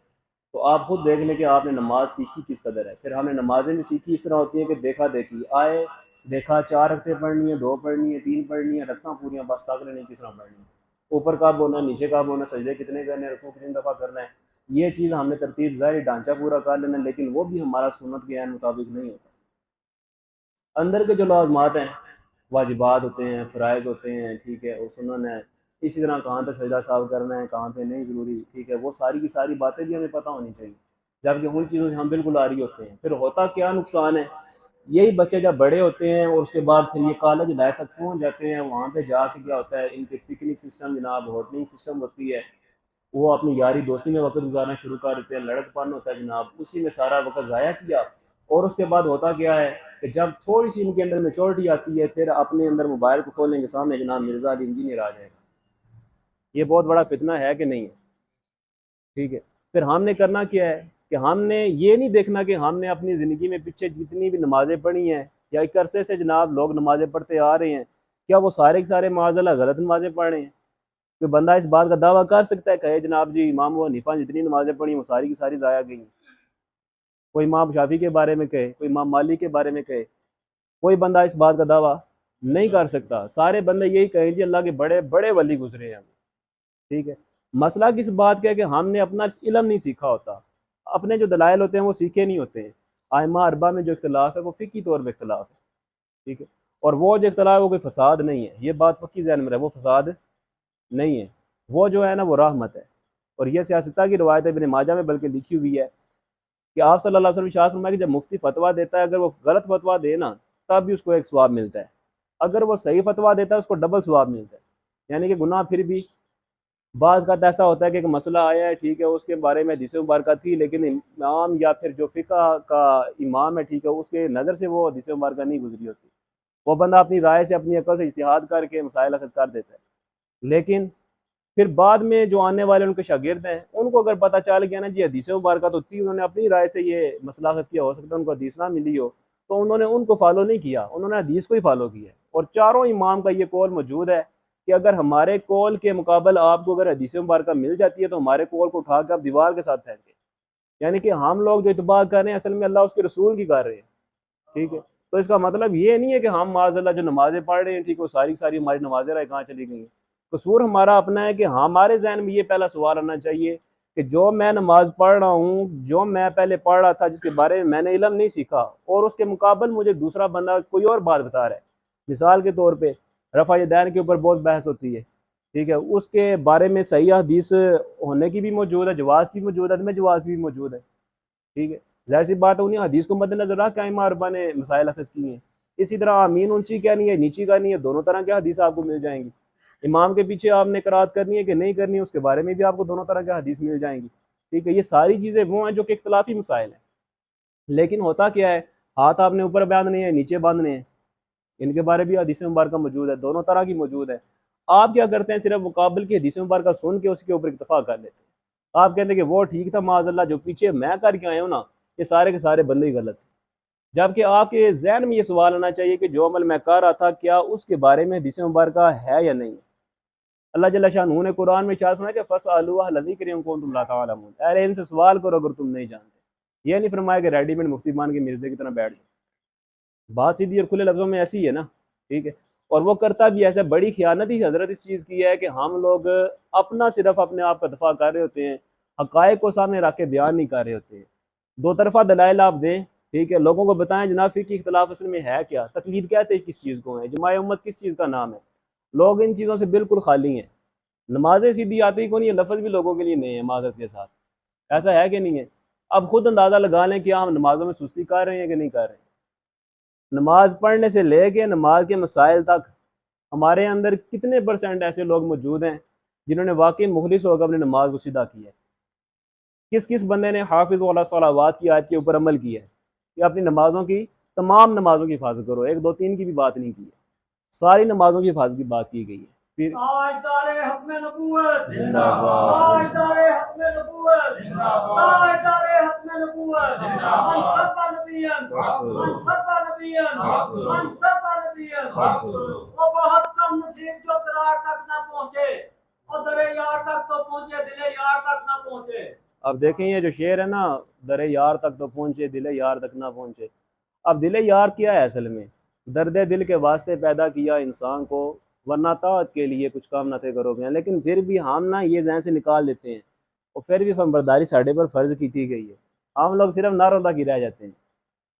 تو آپ خود دیکھ لیں کہ آپ نے نماز سیکھی کس قدر ہے۔ پھر ہم نے نمازیں بھی سیکھی اس طرح ہوتی ہیں کہ دیکھا دیکھی آئے، دیکھا 4 رکعتیں پڑھنی ہیں، 2 پڑھنی ہیں، 3 پڑھنی ہیں، رکعتیں پوریاں بس تاکہ نہیں کس طرح پڑھنی ہے، اوپر کب ہونا ہے، نیچے کب ہونا ہے، سجدے کتنے کرنے ہیں، رکوع کتنی دفعہ کرنا ہے، یہ چیز ہم نے ترتیب ظاہری ڈھانچہ پورا کر لینا ہے، لیکن وہ بھی ہمارا سنت کے عین مطابق نہیں ہوتا۔ اندر کے جو لازمات ہیں، واجبات ہوتے ہیں، فرائض ہوتے ہیں، ٹھیک ہے، وہ سنن ہے، اسی طرح کہاں پہ سجدہ صاحب کرنا ہے، کہاں پہ نہیں ضروری، ٹھیک ہے، وہ ساری کی ساری باتیں بھی ہمیں پتہ ہونی چاہیے، جبکہ ان چیزوں سے ہم بالکل آری ہوتے ہیں۔ پھر ہوتا کیا نقصان ہے یہی بچے جب بڑے ہوتے ہیں اور اس کے بعد پھر یہ کالج لائف تک پہنچ جاتے ہیں، وہاں پہ جا کے کیا ہوتا ہے، ان کے پکنک سسٹم جناب، ہوٹلنگ سسٹم ہوتی ہے، وہ اپنی یاری دوستی میں وقت گزارنا شروع کر دیتے ہیں، لڑک پن ہوتا ہے جناب، اسی میں سارا وقت ضائع کیا۔ اور اس کے بعد ہوتا کیا ہے کہ جب تھوڑی سی ان کے اندر میچورٹی آتی ہے، پھر اپنے اندر موبائل کو کھولنے کے سامنے جناب مرزا علی انجینئر آ جائے گا۔ یہ بہت بڑا فتنہ ہے کہ نہیں ہے؟ ٹھیک ہے، پھر ہم نے کرنا کیا ہے کہ ہم نے یہ نہیں دیکھنا کہ ہم نے اپنی زندگی میں پیچھے جتنی بھی نمازیں پڑھی ہیں یا ایک عرصے سے جناب لوگ نمازیں پڑھتے آ رہے ہیں، کیا وہ سارے کے سارے معاذ اللہ غلط نمازیں پڑھ رہے ہیں؟ کہ بندہ اس بات کا دعویٰ کر سکتا ہے کہ جناب جی امام ابو حنیفہ نے جتنی نمازیں پڑھی ہیں وہ ساری کی ساری ضائع گئی ہیں؟ کوئی امام شافعی کے بارے میں کہے، کوئی امام مالک کے بارے میں کہے، کوئی بندہ اس بات کا دعویٰ نہیں کر سکتا۔ سارے بندے یہی کہیں جی اللہ کے بڑے بڑے ولی گزرے ہیں۔ ٹھیک ہے، مسئلہ کس بات کا ہے کہ ہم نے اپنا علم نہیں سیکھا ہوتا، اپنے جو دلائل ہوتے ہیں وہ سیکھے نہیں ہوتے ہیں۔ آئمہ اربعہ میں جو اختلاف ہے وہ فقہی طور پہ اختلاف ہے، ٹھیک ہے، اور وہ جو اختلاف ہے وہ کوئی فساد نہیں ہے، یہ بات پکی ذہن میں رہے، وہ فساد نہیں ہے، وہ جو ہے نا وہ رحمت ہے۔ اور یہ سیاستہ کی روایت ابن ماجہ میں بلکہ لکھی ہوئی ہے کہ آپ صلی اللہ علیہ وسلم ارشاد فرمایا کہ جب مفتی فتویٰ دیتا ہے، اگر وہ غلط فتویٰ دے نا تب بھی اس کو ایک ثواب ملتا ہے، اگر وہ صحیح فتویٰ دیتا ہے اس کو ڈبل ثواب ملتا ہے۔ یعنی کہ گناہ پھر بھی بعض کا ایسا ہوتا ہے کہ ایک مسئلہ آیا ہے، ٹھیک ہے، اس کے بارے میں حدیث مبارکہ تھی، لیکن امام یا پھر جو فقہ کا امام ہے، ٹھیک ہے، اس کے نظر سے وہ حدیث مبارکہ نہیں گزری ہوتی، وہ بندہ اپنی رائے سے اپنی عقل سے اجتہاد کر کے مسائل اخذ کر دیتا ہے۔ لیکن پھر بعد میں جو آنے والے ان کے شاگرد ہیں ان کو اگر پتہ چل گیا نا جی حدیث مبارکہ تو تھی، انہوں نے اپنی رائے سے یہ مسئلہ اخذ کیا، ہو سکتا ہے ان کو حدیث نہ ملی ہو، تو انہوں نے ان کو فالو نہیں کیا، انہوں نے حدیث کو ہی فالو کیا۔ اور چاروں امام کا یہ قول موجود ہے کہ اگر ہمارے قول کے مقابل آپ کو اگر حدیث مبارکہ مل جاتی ہے تو ہمارے قول کو اٹھا کے آپ دیوار کے ساتھ پھینک دیں، یعنی کہ ہم لوگ جو اتباع کر رہے ہیں اصل میں اللہ اس کے رسول کی کر رہے ہیں، ٹھیک ہے۔ تو اس کا مطلب یہ نہیں ہے کہ ہم معاذ اللہ جو نمازیں پڑھ رہے ہیں، ٹھیک ہے، وہ ساری کی ساری ہماری نمازیں رہے کہاں چلی گئی ہیں۔ قصور ہمارا اپنا ہے کہ ہمارے ذہن میں یہ پہلا سوال آنا چاہیے کہ جو میں نماز پڑھ رہا ہوں، جو میں پہلے پڑھ رہا تھا، جس کے بارے میں نے علم نہیں سیکھا، اور اس کے مقابل مجھے دوسرا بندہ کوئی اور بات بتا رہا ہے، مثال کے طور پہ رفع یدین کے اوپر بہت بحث ہوتی ہے، ٹھیک ہے، اس کے بارے میں صحیح حدیث ہونے کی بھی موجود ہے، جواز کی بھی موجود ہے، عدم جواز کی بھی موجود ہے، ٹھیک ہے، ظاہر سی بات ہے انہیں حدیث کو مد نظر رکھ کے ائمہ اربعہ نے مسائل اخذ کی ہیں۔ اسی طرح آمین اونچی کرنی ہے نیچی کرنی ہے، دونوں طرح کے حدیث آپ کو مل جائیں گی۔ امام کے پیچھے آپ نے قرات کرنی ہے کہ نہیں کرنی ہے، اس کے بارے میں بھی آپ کو دونوں طرح کے حدیث مل جائیں گی، ٹھیک ہے۔ یہ ساری چیزیں وہ ہیں جو کہ اختلافی مسائل ہیں، لیکن ہوتا کیا ہے، ہاتھ آپ نے اوپر باندھنے ہیں نیچے باندھنے ہیں، ان کے بارے بھی حدیث مبارکہ موجود ہے، دونوں طرح کی موجود ہے۔ آپ کیا کرتے ہیں، صرف مقابل کی حدیث مبارکہ سن کے اس کے اوپر اکتفا کر لیتے ہیں، آپ کہتے ہیں کہ وہ ٹھیک تھا، معاذ اللہ جو پیچھے میں کر کے آیا ہوں نا یہ سارے کے سارے بندے ہی غلط ہیں۔ جبکہ آپ کے ذہن میں یہ سوال آنا چاہیے کہ جو عمل میں کر رہا تھا کیا اس کے بارے میں حدیث مبارکہ ہے یا نہیں۔ اللہ جل شانہ نے قرآن میں ارشاد فرمایا کہ فَاسْأَلُوا أَهْلَ الذِّكْرِ إِن كُنتُمْ لَا تَعْلَمُونَ، اہل علم سے سوال کرو اگر تم نہیں جانتے۔ یہ نہیں فرمایا کہ ریڈی میڈ مفتی مان کے مرزے کی طرح بیٹھ جائے، بات سیدھی اور کھلے لفظوں میں ایسی ہے نا، ٹھیک ہے۔ اور وہ کرتا بھی ایسا، بڑی خیانت ہی حضرت اس چیز کی ہے کہ ہم لوگ اپنا صرف اپنے آپ کا دفاع کر رہے ہوتے ہیں، حقائق کو سامنے رکھ کے بیان نہیں کر رہے ہوتے ہیں۔ دو طرفہ دلائل آپ دیں، ٹھیک ہے، لوگوں کو بتائیں جناب فقہی اختلاف اصل میں ہے کیا، تقلید کہتے ہیں کس چیز کو ہے، اجماع امت کس چیز کا نام ہے۔ لوگ ان چیزوں سے بالکل خالی ہیں، نمازیں سیدھی آتی کو نہیں ہے، لفظ بھی لوگوں کے لیے نہیں ہے معذرت کے ساتھ، ایسا ہے کہ نہیں ہے؟ اب خود اندازہ لگا لیں کہ ہم نمازوں میں سستی کر رہے ہیں کہ نہیں کر رہے ہیں۔ نماز پڑھنے سے لے کے نماز کے مسائل تک ہمارے اندر کتنے پرسنٹ ایسے لوگ موجود ہیں جنہوں نے واقعی مخلص ہو کر اپنی نماز کو سیدھا کیا ہے؟ کس کس بندے نے حافظ علی الصلوات کی آیت کے اوپر عمل کیا ہے کہ اپنی نمازوں کی، تمام نمازوں کی حفاظت کرو، ایک دو تین کی بھی بات نہیں کی ہے، ساری نمازوں کی حفاظت کی بات کی گئی ہے۔ پھر تاجدار حتم نبوت زندہ باد، تاجدار حتم نبوت تاجدار حتم نبوت من سب نبیًا من سب نبیًا من سب نبیًا۔ وہ بہت کم نصیب جو قرار تک نہ پہنچے، اور در یار تک تو پہنچے، دل یار تک نہ پہنچے۔ اب دیکھیں یہ جو شعر ہے نا، در یار تک تو پہنچے دل یار تک نہ پہنچے، اب دل یار کیا ہے اصل میں؟ درد دل کے واسطے پیدا کیا انسان کو، ورنہ طاعت کے لیے کچھ کام نہ تھے کرو گے، لیکن پھر بھی ہم نا یہ ذہن سے نکال دیتے ہیں، اور پھر بھی فرمانبرداری ساڑھے پر فرض کی تھی گئی ہے، ہم لوگ صرف نعروں تک ہی رہ جاتے ہیں،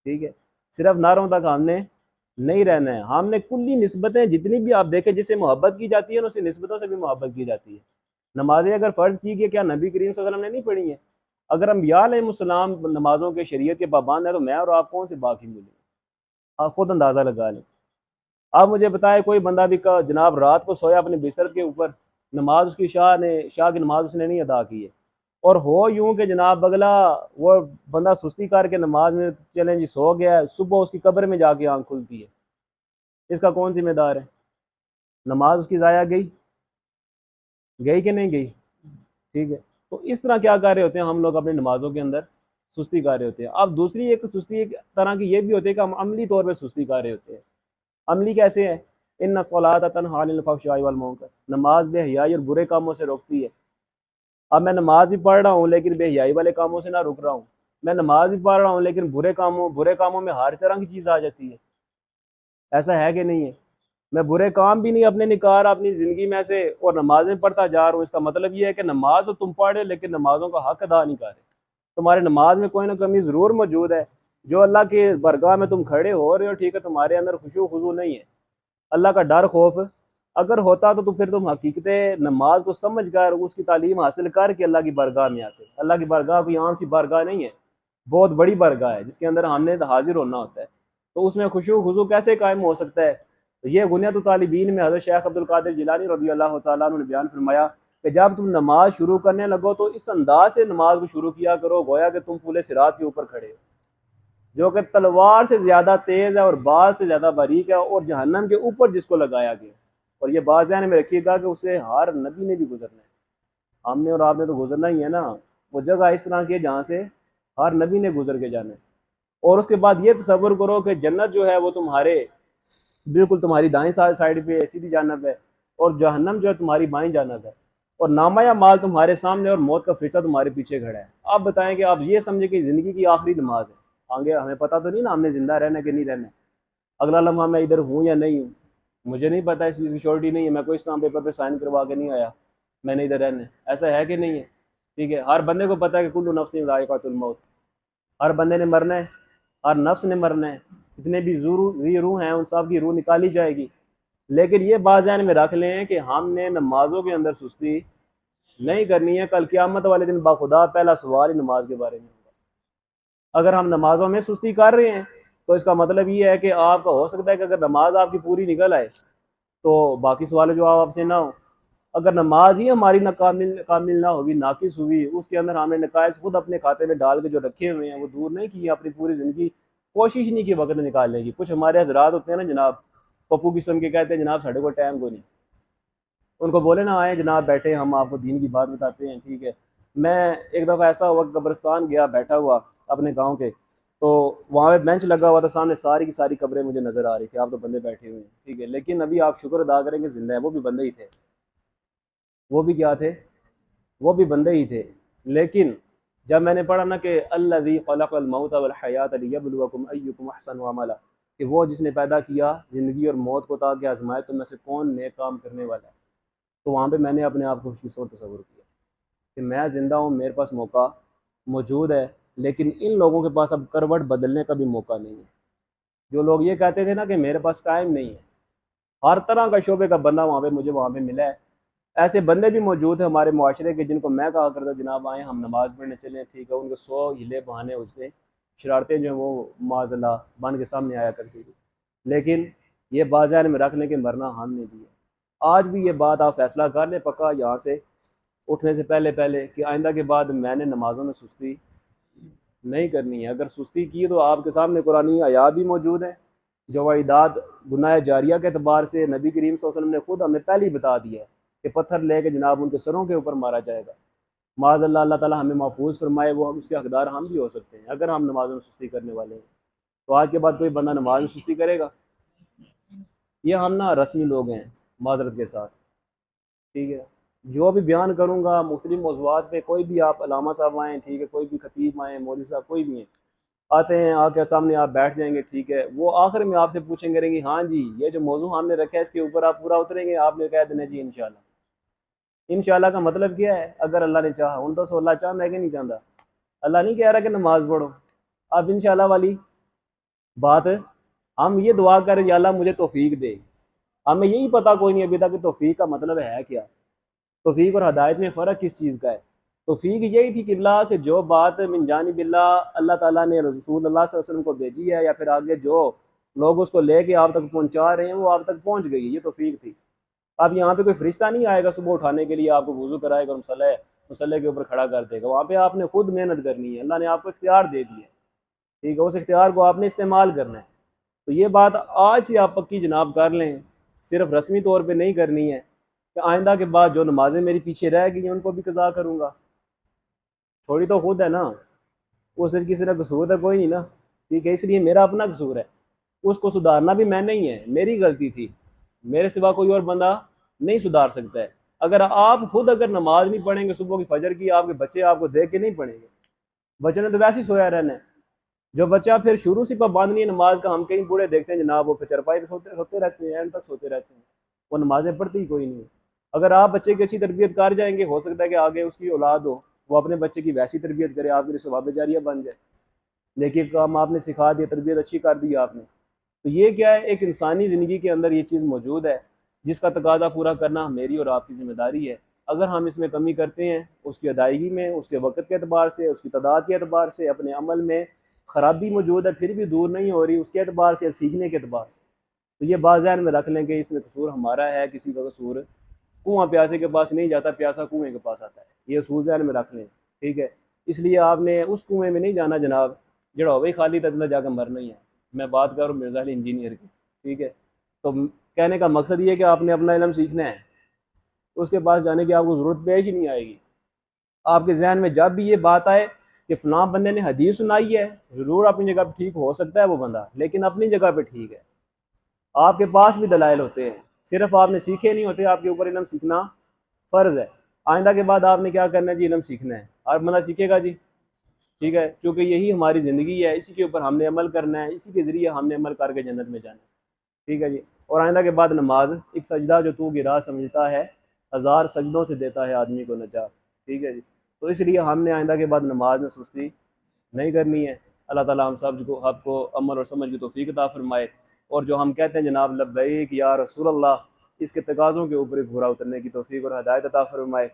ٹھیک ہے، صرف نعروں تک ہم نے نہیں رہنا ہے۔ ہم نے کلی نسبتیں جتنی بھی آپ دیکھیں جس سے محبت کی جاتی ہے نا، اسی نسبتوں سے بھی محبت کی جاتی ہے۔ نمازیں اگر فرض کی گئی، کیا نبی کریم صلی اللہ علیہ وسلم نے نہیں پڑھی ہیں؟ اگر انبیاء علیہ السلام نمازوں کے شریعت کے پابند ہیں تو میں اور آپ کون سے باقی ملے؟ آپ خود اندازہ لگا لیں. آپ مجھے بتائیں کوئی بندہ بھی جناب رات کو سویا اپنے بستر کے اوپر, نماز اس کی شاہ کی نماز اس نے نہیں ادا کی ہے, اور ہو یوں کہ جناب اگلا وہ بندہ سستی کر کے نماز میں چلیں جی سو گیا ہے, صبح اس کی قبر میں جا کے آنکھ کھلتی ہے, اس کا کون ذمہ دار ہے؟ نماز اس کی ضائع گئی کہ نہیں گئی؟ ٹھیک ہے, تو اس طرح کیا کر رہے ہوتے ہیں ہم لوگ اپنی نمازوں کے اندر سستی کر رہے ہوتے ہیں. اب دوسری ایک سستی ایک طرح کی یہ بھی ہوتی ہے کہ ہم عملی طور پہ سستی کر رہے ہوتے ہیں. عملی کیسے ہے؟ ان الصلاۃ تنہی عن الفحشاء والمنکر, نماز بے حیائی اور برے کاموں سے روکتی ہے. اب میں نماز بھی پڑھ رہا ہوں لیکن بے حیائی والے کاموں سے نہ رک رہا ہوں, میں نماز بھی پڑھ رہا ہوں لیکن برے کاموں میں ہر طرح کی چیز آ جاتی ہے. ایسا ہے کہ نہیں ہے؟ میں برے کام بھی نہیں اپنے نکال رہا اپنی زندگی میں سے, اور نمازیں پڑھتا جا رہا ہوں. اس کا مطلب یہ ہے کہ نماز تو تم پڑھ رہے لیکن نمازوں کا حق ادا نہیں کر رہے. تمہارے نماز میں کوئی نہ کمی ضرور موجود ہے. جو اللہ کے برگاہ میں تم کھڑے ہو رہے ہو, ٹھیک ہے, تمہارے اندر خشوع و خضوع نہیں ہے, اللہ کا ڈر خوف اگر ہوتا تو پھر تم حقیقت نماز کو سمجھ کر اس کی تعلیم حاصل کر کے اللہ کی بارگاہ میں آتے. اللہ کی بارگاہ کوئی عام سی بارگاہ نہیں ہے, بہت بڑی بارگاہ ہے جس کے اندر ہم نے حاضر ہونا ہوتا ہے. تو اس میں خشوع و خضوع کیسے قائم ہو سکتا ہے؟ تو یہ بنیاد طالبین میں حضرت شیخ عبد القادر جیلانی رضی اللہ تعالیٰ عنہ نے بیان فرمایا کہ جب تم نماز شروع کرنے لگو تو اس انداز سے نماز کو شروع کیا کرو گویا کہ تم پورے صراط کے اوپر کھڑے ہو, جو کہ تلوار سے زیادہ تیز ہے اور باز سے زیادہ باریک ہے, اور جہنم کے اوپر جس کو لگایا گیا. اور یہ بات ذہن میں رکھیے گا کہ اسے ہر نبی نے بھی گزرنا ہے, ہم نے اور آپ نے تو گزرنا ہی ہے نا. وہ جگہ اس طرح کی ہے جہاں سے ہر نبی نے گزر کے جانا ہے. اور اس کے بعد یہ تصور کرو کہ جنت جو ہے وہ تمہارے بالکل تمہاری دائیں سائڈ پہ سیدھی جانب ہے, اور جہنم جو ہے تمہاری بائیں جانب ہے, اور نامہ یا مال تمہارے سامنے اور موت کا فرشتہ تمہارے پیچھے کھڑا ہے. آپ بتائیں کہ آپ یہ سمجھیں کہ زندگی کی آخری نماز ہے, آگے ہمیں پتہ تو نہیں نا ہم نے زندہ رہنا کہ نہیں رہنا, اگلا لمحہ میں ادھر ہوں یا نہیں ہوں, مجھے نہیں پتہ, اس چیز کی شیورٹی نہیں ہے. میں کوئی اسٹامپ پیپر پہ سائن کروا کے نہیں آیا میں نے ادھر رہنا ہے, ایسا ہے کہ نہیں ہے؟ ٹھیک ہے, ہر بندے کو پتہ ہے کہ کل نفس ذائقۃ الموت, ہر بندے نے مرنا ہے, ہر نفس نے مرنا ہے. جتنے بھی ذی روح ہیں ان سب کی روح نکالی جائے گی. لیکن یہ بات ذہن میں رکھ لیں کہ ہم نے نمازوں کے اندر سستی نہیں کرنی ہے. کل قیامت والے دن باخدا پہلا سوال ہی نماز کے بارے میں ہوگا. اگر ہم نمازوں میں سستی کر رہے ہیں تو اس کا مطلب یہ ہے کہ آپ کا ہو سکتا ہے کہ اگر نماز آپ کی پوری نکل آئے تو باقی سوال جواب آپ سے نہ ہو. اگر نماز ہی ہماری کامل نہ ہوگی, ناقص ہوئی, اس کے اندر ہم نے نقائص خود اپنے کھاتے میں ڈال کے جو رکھے ہوئے ہیں وہ دور نہیں کیے, اپنی پوری زندگی کوشش نہیں کی وقت نکالنے کی. کچھ ہمارے حضرات ہوتے ہیں نا جناب, پپو قسم کے, کہتے ہیں جناب ساڑھے کو ٹائم کو نہیں. ان کو بولے نا آئیں جناب بیٹھے, ہم آپ کو دین کی بات بتاتے ہیں. ٹھیک ہے, میں ایک دفعہ ایسا ہوا قبرستان گیا, بیٹھا ہوا اپنے گاؤں کے, تو وہاں پہ بینچ لگا ہوا تھا, سامنے ساری کی ساری قبریں مجھے نظر آ رہی تھی. آپ تو بندے بیٹھے ہوئے ہیں, ٹھیک ہے, لیکن ابھی آپ شکر ادا کریں کہ زندہ ہے. وہ بھی بندے ہی تھے, وہ بھی کیا تھے, وہ بھی بندے ہی تھے. لیکن جب میں نے پڑھا نا کہ الذی خلق الموت والحیات لیبلوکم ایکم احسن عملا, کہ وہ جس نے پیدا کیا زندگی اور موت کو تاکہ آزمائے تم میں سے کون نیک کام کرنے والا ہے, تو وہاں پہ میں نے اپنے آپ کو خوش قسمت تصور کیا کہ میں زندہ ہوں, میرے پاس موقع موجود ہے. لیکن ان لوگوں کے پاس اب کروٹ بدلنے کا بھی موقع نہیں ہے. جو لوگ یہ کہتے تھے نا کہ میرے پاس ٹائم نہیں ہے, ہر طرح کا شعبے کا بندہ مجھے وہاں پہ ملا ہے. ایسے بندے بھی موجود ہیں ہمارے معاشرے کے جن کو میں کہا کرتا جناب آئیں ہم نماز پڑھنے چلیں. ٹھیک ہے, ان کو 100 ہلے بہانے اس نے شرارتیں جو ہیں وہ معاذ اللہ بن کے سامنے آیا کرتی تھی. لیکن یہ بات ذہن میں رکھنے کے مرنا ہم نے بھی ہے. آج بھی یہ بات آپ فیصلہ کر لیں پکا یہاں سے اٹھنے سے پہلے کہ آئندہ کے بعد میں نے نمازوں میں سستی نہیں کرنی ہے. اگر سستی کی تو آپ کے سامنے قرآن آیات بھی موجود ہیں جو واردات گناہ جاریہ کے اعتبار سے نبی کریم صلی اللہ علیہ وسلم نے خود ہمیں پہلے ہی بتا دیا ہے کہ پتھر لے کے جناب ان کے سروں کے اوپر مارا جائے گا. معاذ اللہ, اللہ تعالیٰ ہمیں محفوظ فرمائے, وہ اس کے حقدار ہم بھی ہو سکتے ہیں اگر ہم نمازوں میں سستی کرنے والے ہیں. تو آج کے بعد کوئی بندہ نماز میں سستی کرے گا؟ یہ ہم نا رسمی لوگ ہیں معذرت کے ساتھ, ٹھیک ہے. جو بھی بیان کروں گا مختلف موضوعات پہ, کوئی بھی آپ علامہ صاحب آئیں, ٹھیک ہے, کوئی بھی خطیب آئیں, مولوی صاحب کوئی بھی ہیں, آتے ہیں آ کے سامنے آپ بیٹھ جائیں گے, ٹھیک ہے, وہ آخر میں آپ سے پوچھیں گے کہ ہاں جی یہ جو موضوع ہم نے رکھا ہے اس کے اوپر آپ پورا اتریں گے. آپ نے کہہ دینا جی انشاءاللہ. انشاءاللہ کا مطلب کیا ہے؟ اگر اللہ نے چاہا. ان تو اللہ چاہتا ہے کہ نہیں چاہتا؟ اللہ نہیں کہہ رہا کہ نماز پڑھو. اب انشاءاللہ والی بات ہم یہ دعا کریں یا اللہ مجھے توفیق دے. ہمیں یہی پتہ کوئی نہیں ابھی تک کہ توفیق کا مطلب ہے کیا. توفیق اور ہدایت میں فرق کس چیز کا ہے؟ توفیق یہی تھی قبلہ کہ جو بات من جانب اللہ تعالیٰ نے رسول اللہ صلی اللہ علیہ وسلم کو بھیجی ہے, یا پھر آگے جو لوگ اس کو لے کے آپ تک پہنچا رہے ہیں، وہ آپ تک پہنچ گئی ہے، یہ توفیق تھی۔ اب یہاں پہ کوئی فرشتہ نہیں آئے گا صبح اٹھانے کے لیے آپ کو وضو کرائے گا اور مسلح کے اوپر کھڑا کر دے گا، وہاں پہ آپ نے خود محنت کرنی ہے، اللہ نے آپ کو اختیار دے دیا ہے، ٹھیک ہے، اس اختیار کو آپ نے استعمال کرنا ہے۔ تو یہ بات آج سے آپ پکی جناب کر لیں، صرف رسمی طور پہ نہیں کرنی ہے کہ آئندہ کے بعد جو نمازیں میری پیچھے رہ گئی ہیں ان کو بھی قضا کروں گا، چھوڑی تو خود ہے نا، اس سے کسی کا قصور ہے کوئی نہیں نا، ٹھیک ہے، اس لیے میرا اپنا قصور ہے، اس کو سدھارنا بھی میں نہیں ہے، میری غلطی تھی، میرے سوا کوئی اور بندہ نہیں سدھار سکتا ہے۔ اگر آپ خود اگر نماز نہیں پڑھیں گے صبح کی فجر کی، آپ کے بچے آپ کو دیکھ کے نہیں پڑھیں گے، بچے نے تو ویسے ہی سویا رہنا ہے۔ جو بچہ پھر شروع سے پابند نہیں ہے نماز کا، ہم کہیں بوڑھے دیکھتے ہیں جناب وہ پھر چرپائی پہ سوتے رہتے ہیں، اینڈ تک سوتے رہتے ہیں، وہ نمازیں پڑھتی ہی کوئی نہیں ہے۔ اگر آپ بچے کی اچھی تربیت کر جائیں گے، ہو سکتا ہے کہ آگے اس کی اولاد ہو، وہ اپنے بچے کی ویسی تربیت کرے، آپ کے لیے ثواب جاریہ بن جائے، لیکن کام آپ نے سکھا دیا، تربیت اچھی کر دی آپ نے، تو یہ کیا ہے، ایک انسانی زندگی کے اندر یہ چیز موجود ہے جس کا تقاضا پورا کرنا میری اور آپ کی ذمہ داری ہے۔ اگر ہم اس میں کمی کرتے ہیں، اس کی ادائیگی میں، اس کے وقت کے اعتبار سے، اس کی تعداد کے اعتبار سے، اپنے عمل میں خرابی موجود ہے پھر بھی دور نہیں ہو رہی اس کے اعتبار سے یا سیکھنے کے اعتبار سے، تو یہ بات ذہن میں رکھ لیں کہ اس میں قصور ہمارا ہے، کسی کا قصور کنواں پیاسے کے پاس نہیں جاتا، پیاسا کنویں کے پاس آتا ہے، یہ اصول ذہن میں رکھ لیں، ٹھیک ہے۔ اس لیے آپ نے اس کنویں میں نہیں جانا جناب جڑا ہوئی خالی تک جا کے مرنا ہی ہے۔ میں بات کر رہا ہوں مرزا علی انجینئر کی، ٹھیک ہے، تو کہنے کا مقصد یہ ہے کہ آپ نے اپنا علم سیکھنا ہے، اس کے پاس جانے کی آپ کو ضرورت پیش ہی نہیں آئے گی۔ آپ کے ذہن میں جب بھی یہ بات آئے کہ فلاں بندے نے حدیث سنائی ہے، ضرور اپنی جگہ پہ ٹھیک ہو سکتا ہے وہ بندہ، لیکن اپنی جگہ پہ ٹھیک ہے، آپ کے پاس بھی دلائل ہوتے ہیں، صرف آپ نے سیکھے نہیں ہوتے، آپ کے اوپر علم سیکھنا فرض ہے۔ آئندہ کے بعد آپ نے کیا کرنا ہے جی، علم سیکھنا ہے، ہر بندہ سیکھے گا جی، ٹھیک ہے، کیونکہ یہی ہماری زندگی ہے، اسی کے اوپر ہم نے عمل کرنا ہے، اسی کے ذریعے ہم نے عمل کر کے جنت میں جانا ہے، ٹھیک ہے جی۔ اور آئندہ کے بعد نماز ایک سجدہ جو تو گرا سمجھتا ہے، 1000 سجدوں سے دیتا ہے آدمی کو نجات، ٹھیک ہے جی۔ تو اس لیے ہم نے آئندہ کے بعد نماز میں سستی نہیں کرنی ہے۔ اللہ تعالیٰ ہم سب کو آپ کو عمل اور سمجھ کی توفیق عطا فرمائے، اور جو ہم کہتے ہیں جناب لبیک یا رسول اللہ، اس کے تقاضوں کے اوپر پورا اترنے کی توفیق اور ہدایت عطا فرمائے۔